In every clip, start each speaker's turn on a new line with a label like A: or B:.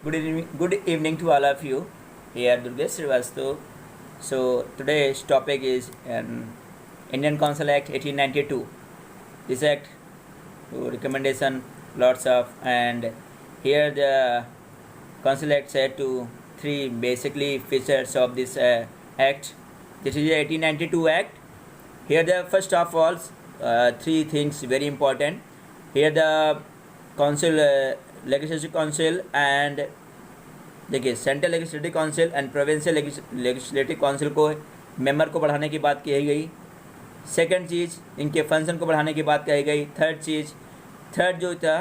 A: Good evening to all of you. Here Durgesh Srivastav. So today's topic is Indian Council Act 1892. This act recommendation lots of, and here the Council Act said to three basically features of this act. This is the 1892 act. Here the first of all three things very important. Here the council legislative council and देखिए central legislative council and provincial legislative council को member को बढ़ाने की बात कही गई। Second चीज़ इनके function को बढ़ाने की बात कही गई। थर्ड जो था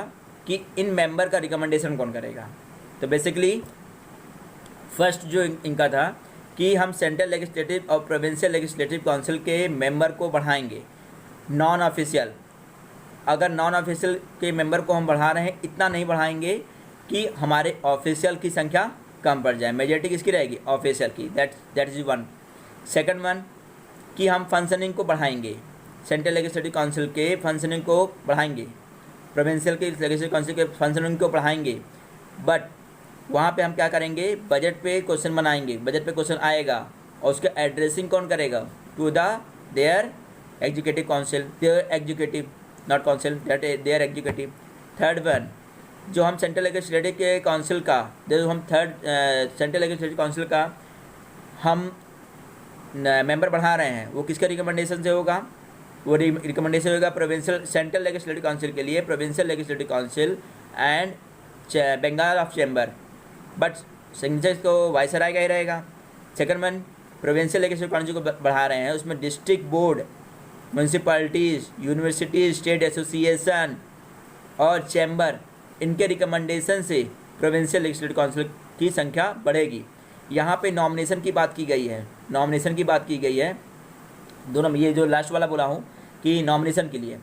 A: कि इन मेंबर का रिकमेंडेशन कौन करेगा। तो बेसिकली फर्स्ट जो इनका था कि हम सेंट्रल लेजिस्लेटिव और प्रोविंशियल लेजिस्लेटिव काउंसिल के मेंबर को बढ़ाएंगे नॉन ऑफिशियल। अगर नॉन ऑफिशियल के मेंबर को हम बढ़ा रहे हैं, इतना नहीं बढ़ाएंगे कि हमारे ऑफिशियल की संख्या कम पड़ जाए। मेजॉरिटी किसकी रहेगी? ऑफिशियल की। That is one. Second one कि हम फंक्शनिंग को बढ़ाएंगे, सेंट्रल लेजिस्लेटिव काउंसिल के फंक्शनिंग को बढ़ाएंगे, प्रोविंशियल के लेजिस्लेटिव काउंसिल के फंक्शनिंग को बढ़ाएंगे। बट वहाँ पे हम क्या करेंगे? बजट पे क्वेश्चन बनाएंगे, बजट पे क्वेश्चन आएगा और उसका एड्रेसिंग कौन करेगा? To the their executive council, their executive, not council, their executive. Third one जो हम सेंट्रल लेजिस्लेटिव के काउंसिल का सेंट्रल लेजिस्लेटिव काउंसिल का हम मेंबर बढ़ा रहे हैं, वो किसके रिकमेंडेशन से होगा? वो रिकमेंडेशन होगा प्रोविंशियल सेंट्रल लेजिस्लेटिव काउंसिल के लिए, provincial legislative council and Bengal of chamber. But signature को वाइसराय का ही रहेगा। Second one provincial legislative council को बढ़ा रहे हैं, उसमें district board, municipalities, universities, state association और चैम्बर, इनके रिकमेंडेशन से प्रोविंशियल लेजिस्लेटिव काउंसिल की संख्या बढ़ेगी। यहाँ पे नॉमिनेशन की बात की गई है, दोनों ये जो लास्ट वाला बोला हूँ कि नॉमिनेशन के लिए,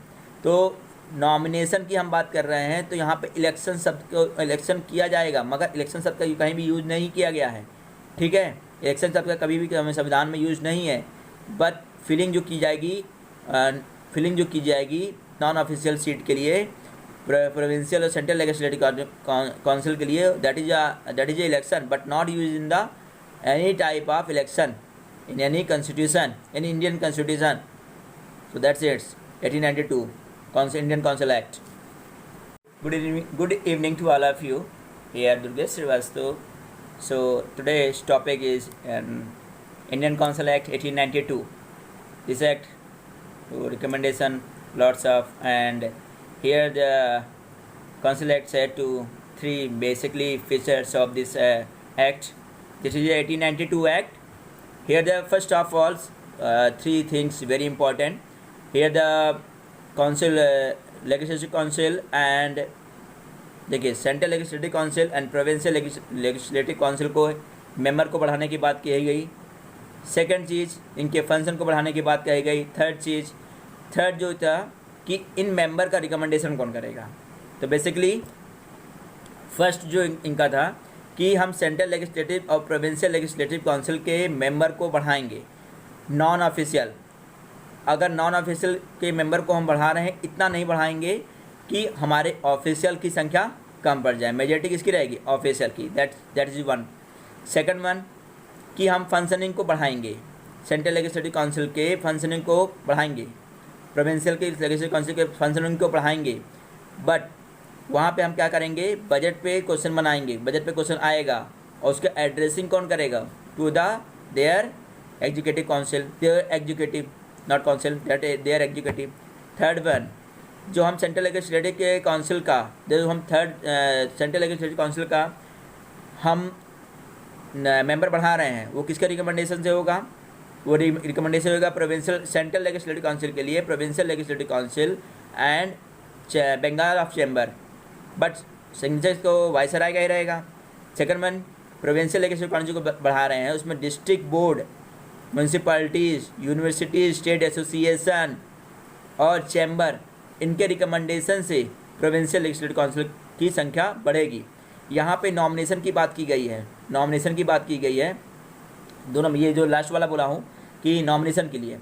A: तो नॉमिनेशन की हम बात कर रहे हैं। तो यहाँ पे इलेक्शन शब्द को इलेक्शन किया जाएगा, मगर इलेक्शन शब्द का कहीं भी यूज नहीं किया गया है। ठीक है, इलेक्शन शब्द का कभी भी हमें संविधान में यूज नहीं है। बट फिलिंग जो की जाएगी नॉन ऑफिशियल सीट के लिए, प्रोविंशियल और सेंट्रल लेजिस्लेटिव काउंसिल के लिए, that is election but not use in the any type of election in any constitution, in Indian constitution. So that's it's 1892 Indian council act. Good evening to all of you. Here Durgesh Srivastav. So today's topic is Indian Council Act 1892. This act recommendation lots of, and here the Council Act said to three basically features of this act. This is the 1892 act. Here the first of all three things very important. Here the council legislative council and देखिए central legislative council and provincial legislative council को member को बढ़ाने की बात कही गई। Second चीज़ इनके function को बढ़ाने की बात कही गई। थर्ड जो था कि इन मेंबर का रिकमेंडेशन कौन करेगा। तो बेसिकली फर्स्ट जो इनका था कि हम सेंट्रल लेजिस्लेटिव और प्रोविंशियल लेजिस्लेटिव काउंसिल के मेंबर को बढ़ाएंगे नॉन ऑफिशियल। अगर नॉन ऑफिशियल के मेंबर को हम बढ़ा रहे हैं, इतना नहीं बढ़ाएंगे कि हमारे ऑफिशियल की संख्या कम पड़ जाए। मेजॉरिटी किसकी रहेगी? ऑफिशियल की। That is one. Second one कि हम फंक्शनिंग को बढ़ाएंगे, सेंट्रल लेजिस्लेटिव काउंसिल के फंक्शनिंग को बढ़ाएंगे, प्रोविंशियल के लेजिस्लेटिव काउंसिल के फंक्शनिंग को बढ़ाएंगे। बट वहाँ पे हम क्या करेंगे? बजट पे क्वेश्चन बनाएंगे, बजट पे क्वेश्चन आएगा और उसका एड्रेसिंग कौन करेगा? To the their executive council, their executive, not council, their executive. Third one जो हम सेंट्रल लेजिस्लेटिव के काउंसिल का सेंट्रल लेजिस्लेटिव काउंसिल का हम मेंबर बढ़ा रहे हैं, वो किसके रिकमेंडेशन से होगा? वो रिकमेंडेशन होगा प्रोविंशियल सेंट्रल लेजिस्लेटिव काउंसिल के लिए, provincial legislative council and Bengal of chamber. But signature को वाइसराय का ही रहेगा। Second one provincial legislative council को बढ़ा रहे हैं, उसमें district board, municipalities, universities, state association और चैम्बर, इनके रिकमेंडेशन से प्रोविंशियल लेजिस्लेटिव काउंसिल की संख्या बढ़ेगी। यहाँ पे नॉमिनेशन की बात की गई है, दोनों ये जो लास्ट वाला बोला हूँ कि नॉमिनेशन के लिए,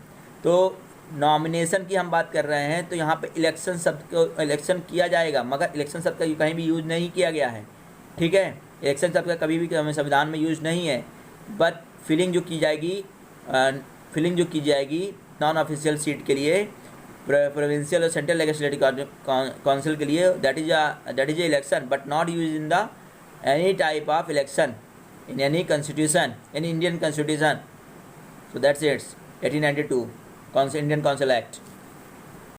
A: तो नॉमिनेशन की हम बात कर रहे हैं। तो यहाँ पे इलेक्शन शब्द को इलेक्शन किया जाएगा, मगर इलेक्शन शब्द का कहीं भी यूज नहीं किया गया है। ठीक है, इलेक्शन शब्द का कभी भी हमें संविधान में यूज नहीं है, बट फिलिंग जो की जाएगी नॉन ऑफिशियल सीट के लिए प्रोविंशियल और सेंट्रल लेजिस्लेटिव काउंसिल के लिए, that is a election but not use in the any type of election in any constitution, in Indian constitution. So that's it. 1892 Indian Council Act.